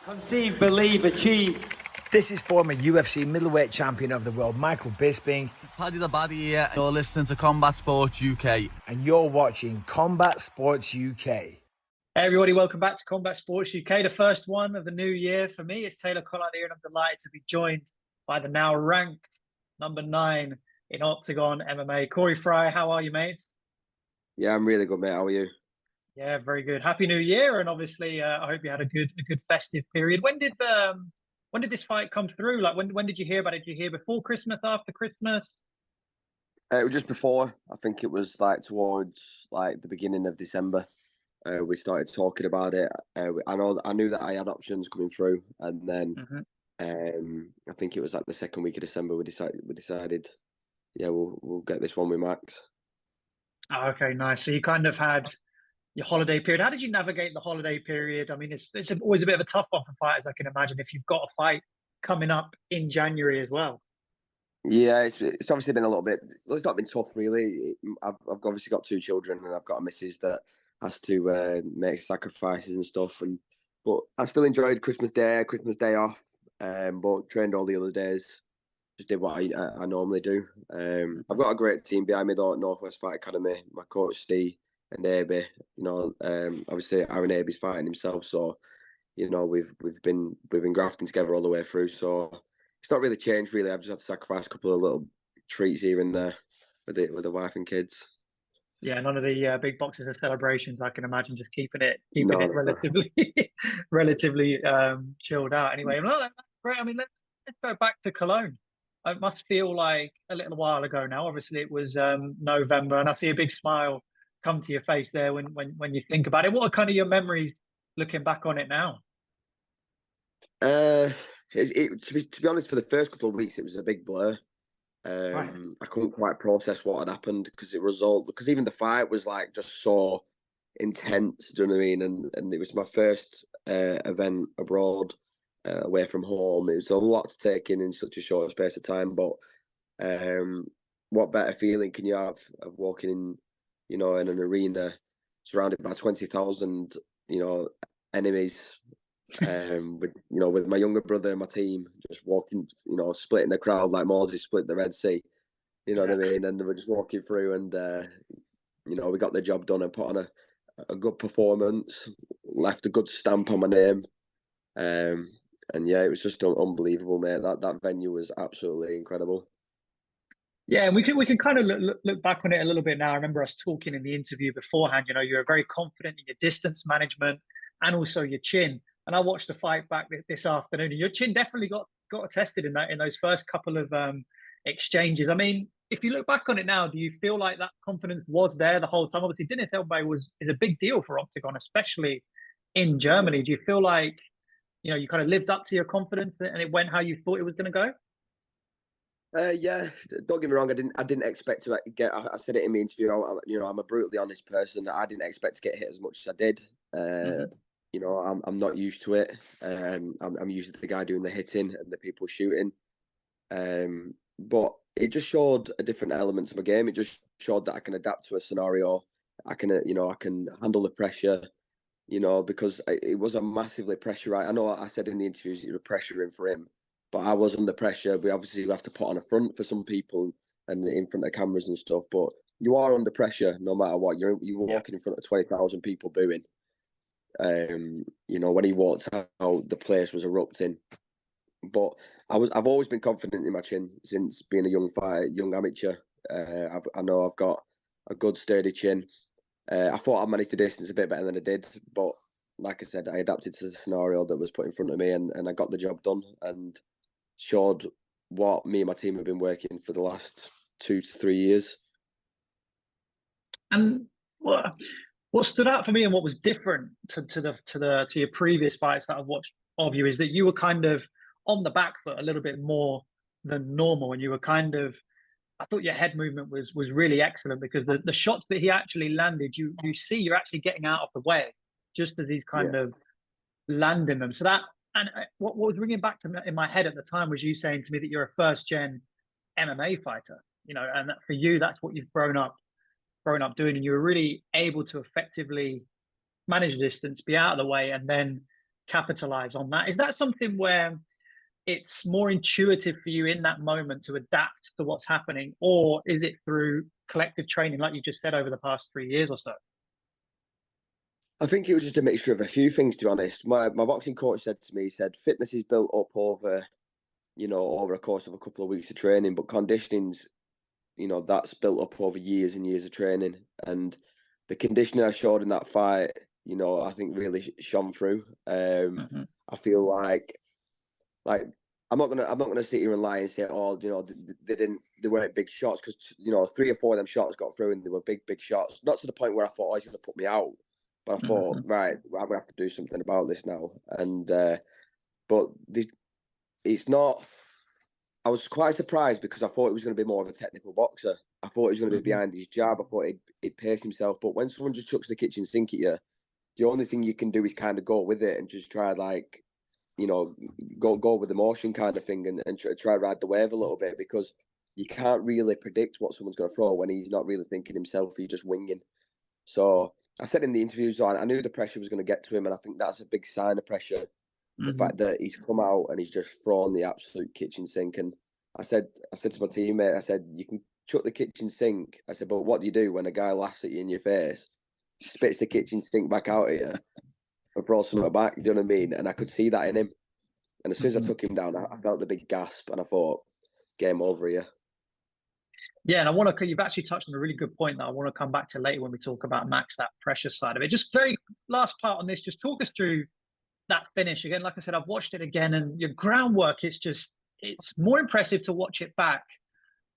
Conceive, believe, achieve. This is former UFC middleweight champion of the world, Michael Bisping. Paddy the Baddy here. You're listening to Combat Sports UK. And you're watching Combat Sports UK. Hey everybody, welcome back to Combat Sports UK, the first one of the new year. For me, it's Taylor Collard here, and I'm delighted to be joined by the now ranked number 9 in Octagon MMA, Corey Fry. How are you, mate? Yeah, I'm really good, mate. How are you? Yeah, very good. Happy New Year, and obviously, I hope you had a good festive period. When did this fight come through? Like, when did you hear about it? Did you hear before Christmas, after Christmas? It was just before. I think it was like towards like the beginning of December. We started talking about it. I knew that I had options coming through, and then I think it was like the second week of December. We decided, yeah, we'll get this one with Max. Oh, okay, nice. So you kind of had your holiday period. How did you navigate the holiday period? I mean, it's always a bit of a tough one for fighters, I can imagine, if you've got a fight coming up in January as well. Yeah, it's obviously been a little bit. Well, it's not been tough, really. I've obviously got 2 children, and I've got a missus that has to make sacrifices and stuff. But I still enjoyed Christmas Day off. But trained all the other days. Just did what I normally do. I've got a great team behind me though at Northwest Fight Academy. My coach Steve and Ilbay. Obviously Aaron Aby's fighting himself, so we've been grafting together all the way through. So it's not really changed really. I've just had to sacrifice a couple of little treats here and there with the wife and kids. Yeah, none of the big boxes of celebrations, I can imagine. Just keeping it relatively chilled out. Anyway, well, that's great. I mean, let's go back to Cologne. It must feel like a little while ago now. Obviously, it was November, and I see a big smile come to your face there when you think about it. What are kind of your memories looking back on it now? To be honest, for the first couple of weeks, it was a big blur. Right. I couldn't quite process what had happened because even the fight was like just so intense. Do you know what I mean? And it was my first event abroad, away from home. It was a lot to take in such a short space of time. But what better feeling can you have of walking in, in an arena surrounded by 20,000, enemies, with my younger brother and my team just walking, splitting the crowd like Moses split the Red Sea. You know what I mean? And we're just walking through, and we got the job done and put on a good performance, left a good stamp on my name. And yeah, it was just unbelievable, mate. That venue was absolutely incredible. Yeah, and we can kind of look back on it a little bit now. I remember us talking in the interview beforehand. You were very confident in your distance management and also your chin. And I watched the fight back this afternoon, and your chin definitely got tested in those first couple of exchanges. I mean, if you look back on it now, do you feel like that confidence was there the whole time? Obviously, Deniz Ilbay is a big deal for Octagon, especially in Germany. Do you feel like you kind of lived up to your confidence and it went how you thought it was going to go? Yeah, don't get me wrong. I didn't expect to get. I said it in the interview. I'm a brutally honest person. I didn't expect to get hit as much as I did. I'm not used to it. I'm used to the guy doing the hitting and the people shooting. But it just showed a different element of my game. It just showed that I can adapt to a scenario. I can handle the pressure. Because it was a massively pressure. I know I said in the interviews it was pressuring for him, but I was under pressure. We obviously have to put on a front for some people and in front of cameras and stuff. But you are under pressure no matter what. You're walking in front of 20,000 people booing. When he walked out, the place was erupting. But I've always been confident in my chin since being a young fighter, young amateur. I know I've got a good sturdy chin. I thought I managed to distance a bit better than I did, but like I said, I adapted to the scenario that was put in front of me, and I got the job done and showed what me and my team have been working for the last 2 to 3 years. And what stood out for me and what was different to your previous fights that I've watched of you is that you were kind of on the back foot a little bit more than normal, and you were kind of, I thought your head movement was really excellent because the shots that he actually landed, you see you're actually getting out of the way just as he's kind of landing them. So what was ringing back to me in my head at the time was you saying to me that you're a first-gen MMA fighter, and that for you, that's what you've grown up doing, and you were really able to effectively manage distance, be out of the way, and then capitalize on that. Is that something where it's more intuitive for you in that moment to adapt to what's happening, or is it through collective training, like you just said, over the past 3 years or so? I think it was just a mixture of a few things, to be honest. My boxing coach said to me, he said, fitness is built up over, over a course of a couple of weeks of training, but conditioning's, that's built up over years and years of training. And the conditioning I showed in that fight, I think really shone through. I feel like I'm not gonna sit here and lie and say, oh, they weren't big shots, because 3 or 4 of them shots got through and they were big shots. Not to the point where I thought, oh, he's gonna put me out, but I thought, right, I'm gonna have to do something about this now. And but it's not. I was quite surprised, because I thought it was going to be more of a technical boxer. I thought he was going to be behind his jab. I thought he'd pace himself. But when someone just chucks the kitchen sink at you, the only thing you can do is kind of go with it and just try, go with the motion kind of thing, and try to ride the wave a little bit, because you can't really predict what someone's going to throw when he's not really thinking himself. He's just winging. So I said in the interviews, I knew the pressure was going to get to him, and I think that's a big sign of pressure. The fact that he's come out and he's just thrown the absolute kitchen sink. And I said to my teammate, I said, you can chuck the kitchen sink. I said, but what do you do when a guy laughs at you in your face, spits the kitchen sink back out at you, and throws something back? Do you know what I mean? And I could see that in him. And as soon as I took him down, I felt the big gasp, and I thought, game over here. Yeah, and you've actually touched on a really good point that I want to come back to later when we talk about Max, that pressure side of it. Just very last part on this, just talk us through that finish again. Like I said, I've watched it again, and your groundwork, it's more impressive to watch it back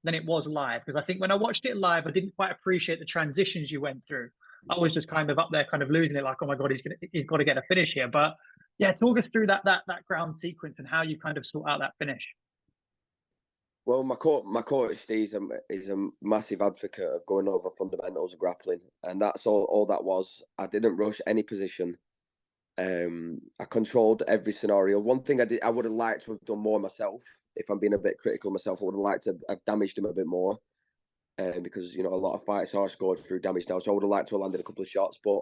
than it was live, because I think when I watched it live, I didn't quite appreciate the transitions you went through. I was just kind of up there kind of losing it, like, oh my god, he's got to get a finish here. But yeah, talk us through that ground sequence and how you kind of sort out that finish. Well, my coach is a massive advocate of going over fundamentals of grappling, and that's all that was. I didn't rush any position. I controlled every scenario. One thing I would have liked to have done more myself. If I'm being a bit critical myself, I would have liked to have damaged him a bit more, because a lot of fights are scored through damage now. So I would have liked to have landed a couple of shots. But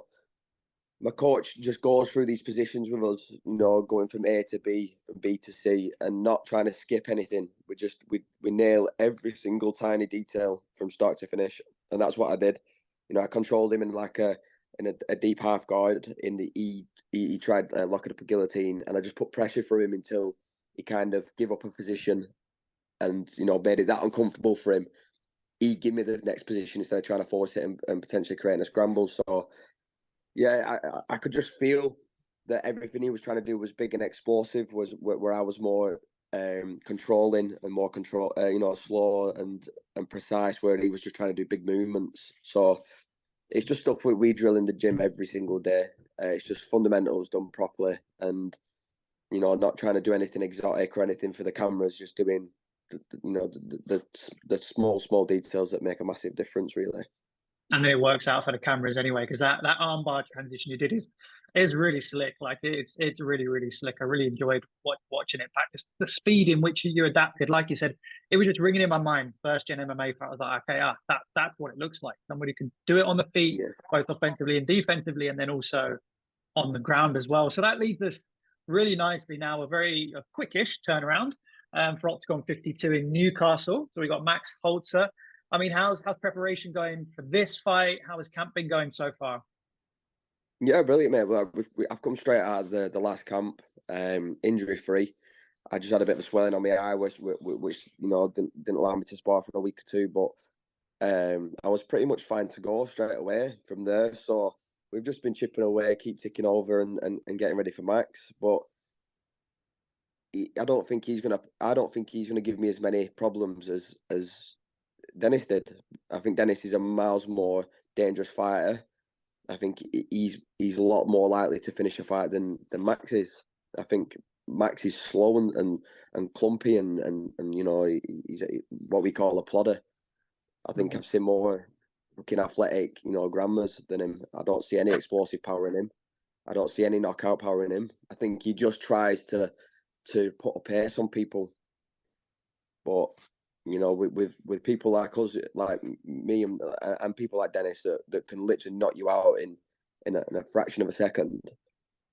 my coach just goes through these positions with us, going from A to B, from B to C, and not trying to skip anything. We nail every single tiny detail from start to finish, and that's what I did. I controlled him in a deep half guard in the E. He tried locking up a guillotine, and I just put pressure through him until he kind of gave up a position, and made it that uncomfortable for him. He'd give me the next position instead of trying to force it and potentially creating a scramble. So yeah, I could just feel that everything he was trying to do was big and explosive, was where I was more controlling and more slow and precise, where he was just trying to do big movements. So it's just stuff we drill in the gym every single day. It's just fundamentals done properly, and not trying to do anything exotic or anything for the cameras. Just doing the small details that make a massive difference, really. And then it works out for the cameras anyway, because that armbar transition you did is really slick. Like it's really, really slick. I really enjoyed watching it. Practice the speed in which you adapted. Like you said, it was just ringing in my mind. First gen MMA fight, I was like, okay, that's what it looks like. Somebody can do it on the feet, both offensively and defensively, and then also on the ground as well. So that leads us really nicely now, a quickish turnaround for Octagon 52 in Newcastle. So we got Mac Holzer. I mean, how's preparation going for this fight? How has camp been going so far? Yeah, brilliant, mate. Well, I've come straight out of the last camp, injury free. I just had a bit of a swelling on my eye, which didn't allow me to spar for a week or two. But I was pretty much fine to go straight away from there. So we've just been chipping away, keep ticking over, and getting ready for Max. But I don't think he's gonna give me as many problems as Deniz did. I think Deniz is a miles more dangerous fighter. I think he's a lot more likely to finish a fight than Max is. I think Max is slow and clumpy and he's what we call a plodder. I think I've seen more looking athletic, grammars than him. I don't see any explosive power in him. I don't see any knockout power in him. I think he just tries to put a pace on people. But with people like us, like me, and people like Deniz that can literally knock you out in a fraction of a second,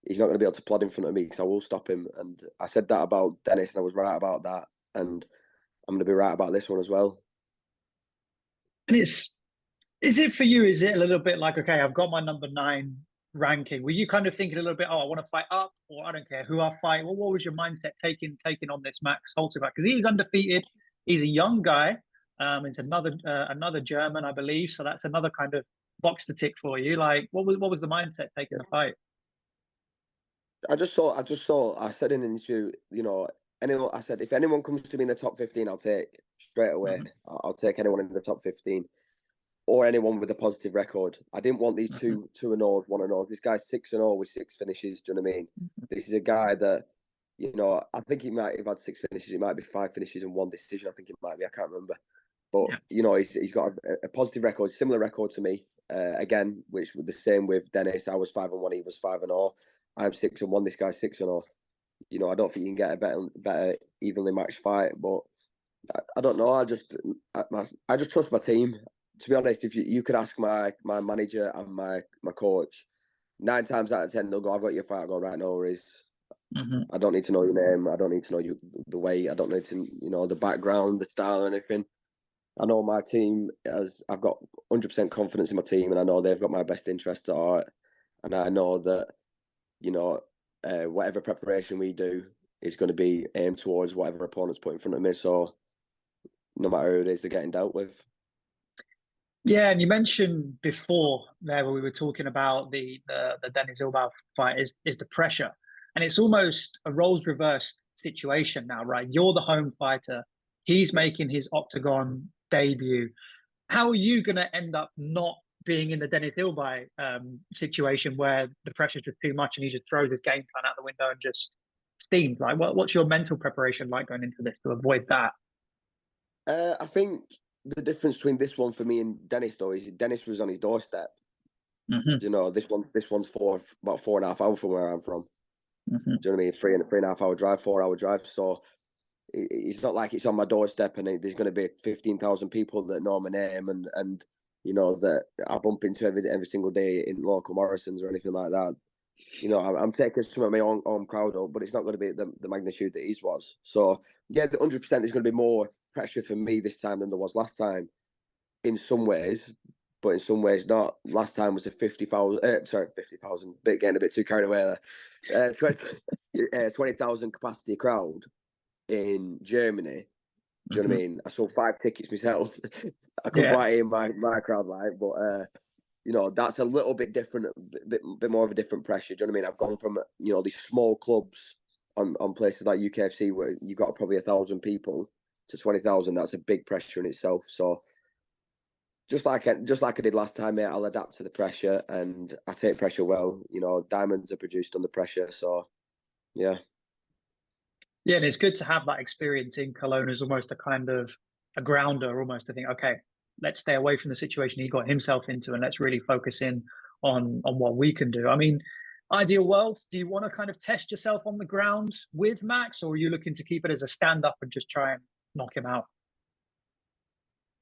he's not going to be able to plod in front of me because I will stop him. And I said that about Deniz, and I was right about that. And I'm going to be right about this one as well. And is it for you? Is it a little bit like, okay, I've got my number 9 ranking? Were you kind of thinking a little bit, oh, I want to fight up, or I don't care who I fight? Well, what was your mindset taking on this Max Holzer fight? Because he's undefeated. He's a young guy. It's another German, I believe. So that's another kind of box to tick for you. Like, what was the mindset taking the fight? I said in an interview, I said, if anyone comes to me in the top 15, I'll take straight away. Mm-hmm. I'll take anyone in the top 15 or anyone with a positive record. I didn't want these 2-0, 1-0. This guy's 6-0 with 6 finishes. Do you know what I mean? This is a guy that, I think he might have had 6 finishes. It might be 5 finishes and 1 decision. I think it might be. I can't remember. But, he's got a positive record, similar record to me. Again, which was the same with Deniz. I was 5-1, he was 5-0. I'm 6-1. This guy's 6-0. I don't think you can get a better evenly matched fight. But I don't know. I just trust my team. To be honest, if you could ask my manager and my coach, 9 times out of 10 they'll go, "I've got your fight." I go, "Right, no worries." I don't need to know your name. I don't need to know the weight. I don't need to the background, the style, or anything. I know my team. I've got 100% confidence in my team, and I know they've got my best interests at heart. And I know that whatever preparation we do is going to be aimed towards whatever opponent's put in front of me. So no matter who it is, they're getting dealt with. Yeah, and you mentioned before there when we were talking about the Deniz Ilbay fight is the pressure, and it's almost a roles reversed situation now, right? You're the home fighter. He's making his octagon debut. How are you going to end up not being in the Deniz Ilbay situation where the pressure's just too much and he just throws his game plan out the window and just steams? Like, what's your mental preparation like going into this to avoid that? I think the difference between this one for me and Deniz though is Deniz was on his doorstep. This one's about 4.5 hours from where I'm from. Do you know what I mean? 3.5 hour drive, 4 hour drive. So it's not like it's on my doorstep and there's going to be 15,000 people that know my name and that I bump into every single day in local Morrisons or anything like that. I'm taking some of my own crowd up, but it's not going to be the magnitude that his was. So yeah, the 100% is going to be more pressure for me this time than there was last time, in some ways, but in some ways not. Last time was a 50,000, bit getting a bit too carried away there. 20,000 capacity crowd in Germany. Do you know what I mean? I sold 5 tickets myself. I couldn't quite hear my crowd like, but that's a little bit different, bit more of a different pressure. Do you know what I mean? I've gone from these small clubs on places like UKFC where you've got probably 1,000 people to 20,000. That's a big pressure in itself. So just like I did last time, mate, I'll adapt to the pressure and I take pressure well. Diamonds are produced under pressure. So yeah. Yeah, and it's good to have that experience in Cologne as almost a kind of a grounder, almost to think, okay, let's stay away from the situation he got himself into and let's really focus in on what we can do. I mean, ideal world, do you want to kind of test yourself on the ground with Max, or are you looking to keep it as a stand-up and just try and knock him out?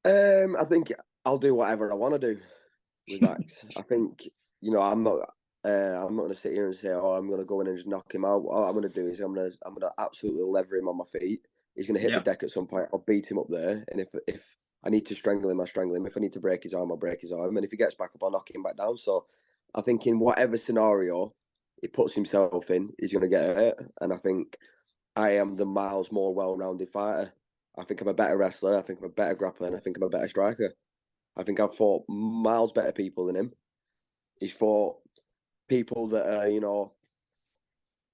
I think I'll do whatever I want to do with Max. I think, I'm not going to sit here and say, "Oh, I'm going to go in and just knock him out." All I'm going to do is I'm going to absolutely lever him on my feet. He's going to hit the deck at some point. I'll beat him up there, and if I need to strangle him, I'll strangle him. If I need to break his arm, I'll break his arm. And if he gets back up, I'll knock him back down. So I think in whatever scenario he puts himself in, he's going to get hurt. And I think I am the miles more well-rounded fighter. I think I'm a better wrestler. I think I'm a better grappler. And I think I'm a better striker. I think I've fought miles better people than him. He's fought people that are,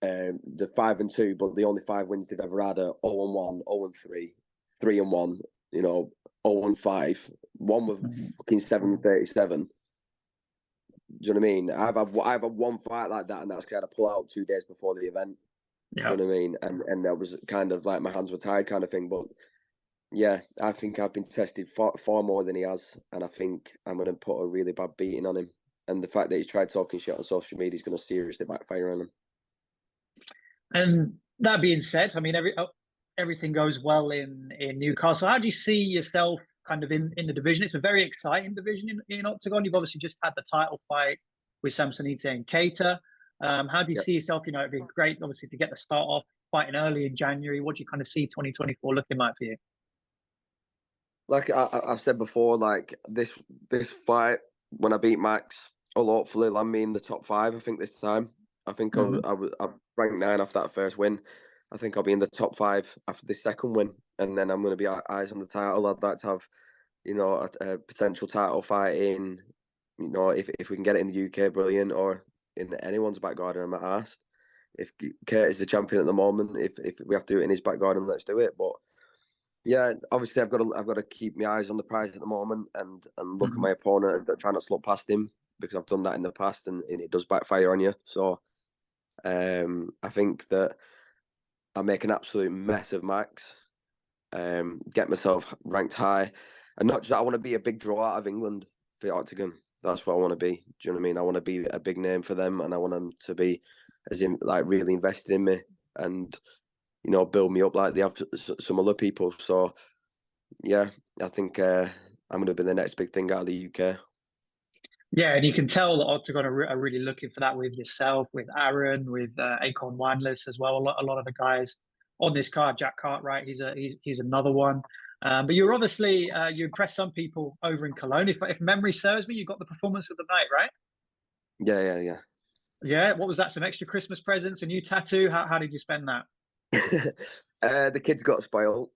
the 5-2, but the only 5 wins they've ever had are 0-1, 0-3, 3-1, 0-5. One with fucking 737. Do you know what I mean? I've had one fight like that, and that's kind of pull out 2 days before the event. Do you know what I mean? And that was kind of like my hands were tied kind of thing. But yeah, I think I've been tested far more than he has, and I think I'm going to put a really bad beating on him. And the fact that he's tried talking shit on social media is going to seriously backfire on him. And that being said, I mean, everything goes well in Newcastle. How do you see yourself kind of in the division? It's a very exciting division in Octagon. You've obviously just had the title fight with Samsonite and Keita. How do you Yeah. see yourself? You know, it'd be great, obviously, to get the start off fighting early in January. What do you kind of see 2024 looking like for you? Like I've said before, like this fight, when I beat Max, will hopefully land me in the top 5. I think this time. I think I'll rank 9 off that first win. I think I'll be in the top 5 after this second win, and then I'm going to be eyes on the title. I'd like to have, you know, a potential title fight in, you know, if we can get it in the UK, brilliant, or in anyone's back garden, I'm asked. If Kurt is the champion at the moment, if we have to do it in his back garden, let's do it. But yeah, obviously I've got to keep my eyes on the prize at the moment and look at my opponent and try not to look past him, because I've done that in the past and it does backfire on you. So I think that I make an absolute mess of Max, get myself ranked high, and not just I want to be a big draw out of England for Octagon. That's what I want to be. Do you know what I mean? I want to be a big name for them, and I want them to be, as in, like, really invested in me and, you know, build me up like they have some other people. So yeah, I think I'm going to be the next big thing out of the UK. Yeah, and you can tell that Octagon are really looking for that with yourself, with Aaron, with Akon Wineless as well. A lot of the guys on this card, Jack Cartwright, he's another one. But you're obviously you impressed some people over in Cologne. If memory serves me, you got the performance of the night, right? Yeah. Yeah. What was that? Some extra Christmas presents, a new tattoo. How did you spend that? The kids got spoiled,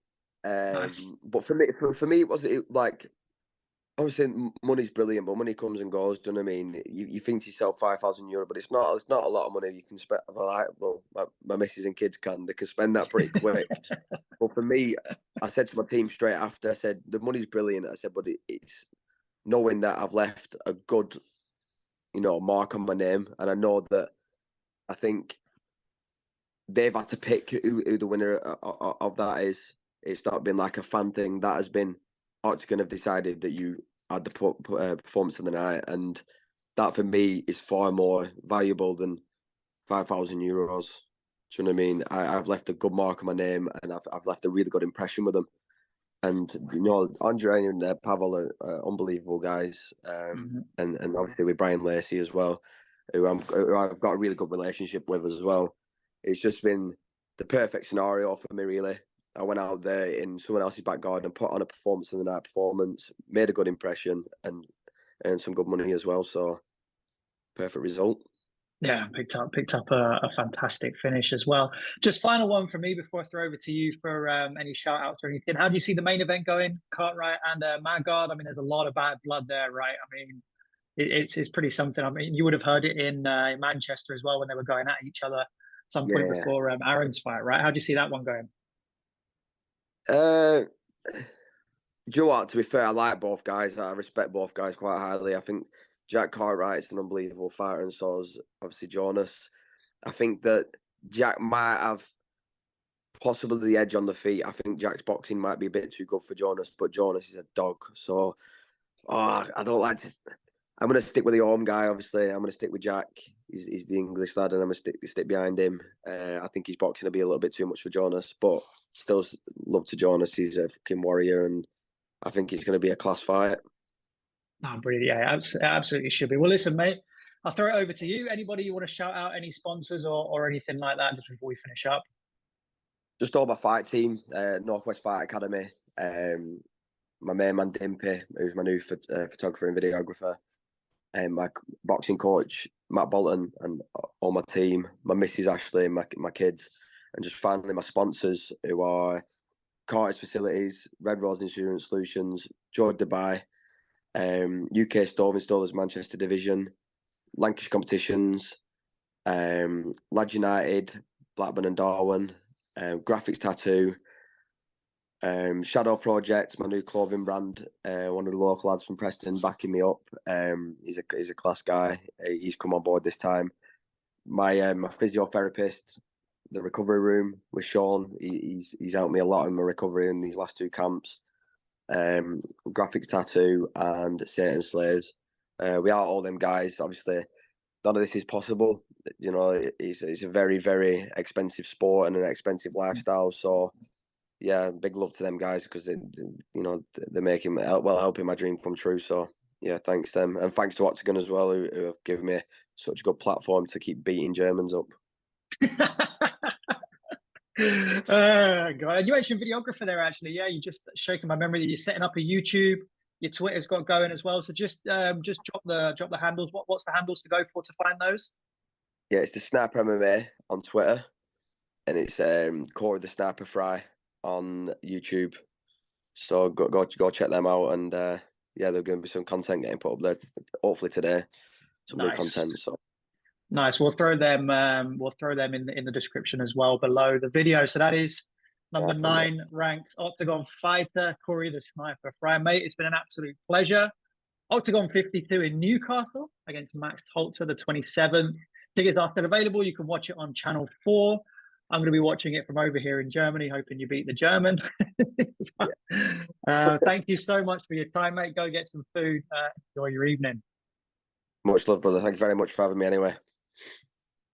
Nice. but for me, it was like, obviously money's brilliant, but money comes and goes. Do you know what I mean? You think to yourself €5,000, but it's not. It's not a lot of money you can spend. Well, my missus and kids they can spend that pretty quick. But for me, I said to my team straight after, I said the money's brilliant. I said, but it's knowing that I've left a good, you know, mark on my name, and I know that I think they've had to pick who the winner of that is. It's not been like a fan thing. That has been Octagon have decided that you had the performance of the night, and that for me is far more valuable than €5,000. Do you know what I mean? I've left a good mark on my name, and I've left a really good impression with them. And, you know, Andre and Pavel are unbelievable guys, and obviously with Brian Lacey as well, who I've got a really good relationship with as well. It's just been the perfect scenario for me, really. I went out there in someone else's back garden and put on a performance in the night performance, made a good impression, and earned some good money as well. So, perfect result. Yeah, picked up a fantastic finish as well. Just final one for me before I throw over to you for any shout outs or anything. How do you see the main event going, Cartwright and Magard? I mean, there's a lot of bad blood there, right? I mean, it's pretty something. I mean, you would have heard it in Manchester as well when they were going at each other some point before Aaron's fight, right? How do you see that one going? Do you know what? To be fair, I like both guys. I respect both guys quite highly. I think Jack Cartwright's an unbelievable fighter, and so is obviously Jonas. I think that Jack might have possibly the edge on the feet. I think Jack's boxing might be a bit too good for Jonas, but Jonas is a dog. So, I don't like to. I'm going to stick with the home guy, obviously. I'm going to stick with Jack. He's the English lad, and I'm going to stick behind him. I think his boxing will be a little bit too much for Jonas, but still love to Jonas. He's a fucking warrior, and I think it's going to be a class fight. Oh, brilliant. Yeah, absolutely should be. Well, listen, mate, I'll throw it over to you. Anybody you want to shout out, any sponsors or anything like that, just before we finish up? Just all my fight team, Northwest Fight Academy, my main man Dimpy, who's my new photographer and videographer, and my boxing coach Matt Bolton, and all my team, my missus Ashley, my kids, and just finally my sponsors, who are Carter's Facilities, Red Rose Insurance Solutions, George Dubai, UK Stove Installers Manchester Division, Lancashire Competitions, Lads United, Blackburn and Darwin, Graphics Tattoo, Shadow Project, my new clothing brand. One of the local lads from Preston backing me up. He's a class guy. He's come on board this time. My physiotherapist, the recovery room with Sean. He's helped me a lot in my recovery in these last 2 camps. Graphics Tattoo and Satan Slaves. We are all them guys. Obviously, none of this is possible. You know, it's a very, very expensive sport and an expensive lifestyle. So, yeah, big love to them guys, because they're making helping my dream come true. So, Yeah, thanks them, and thanks to Octagon as well, who have given me such a good platform to keep beating Germans up. God. And you mentioned videographer there, actually. Yeah, you just shaking my memory that you're setting up a YouTube. Your Twitter's got going as well. So just drop the handles. What's the handles to go for to find those? Yeah, it's the Sniper MMA on Twitter, and it's Corey the Sniper Fry on YouTube. So go check them out, and yeah, there's going to be some content getting put up there. Hopefully today, some new content. So nice. We'll throw them. We'll throw them in the description as well below the video. So that is number 9 ranked Octagon fighter Corey the Sniper Fry. Mate, it's been an absolute pleasure. Octagon 52 in Newcastle against Mac Holzer the 27th. Tickets are still available. You can watch it on Channel 4. I'm going to be watching it from over here in Germany, hoping you beat the German. Thank you so much for your time, mate. Go get some food. Enjoy your evening. Much love, brother. Thanks very much for having me anyway.